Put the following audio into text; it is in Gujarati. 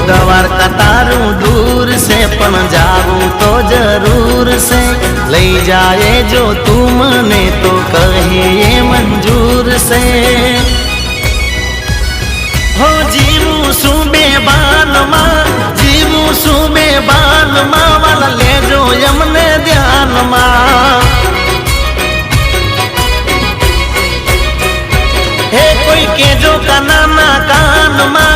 દ્વારકા તારું દૂર છે પણ જાવું તો જરૂર છે લઈ જાય જો તું મને તો કહે મંજૂર છે હો જીવું શું બેભાનમાં જીવું શું બેભાનમાં વાલા લેજો એમને ધ્યાનમાં હે કોઈ કેજો કાના કાનમાં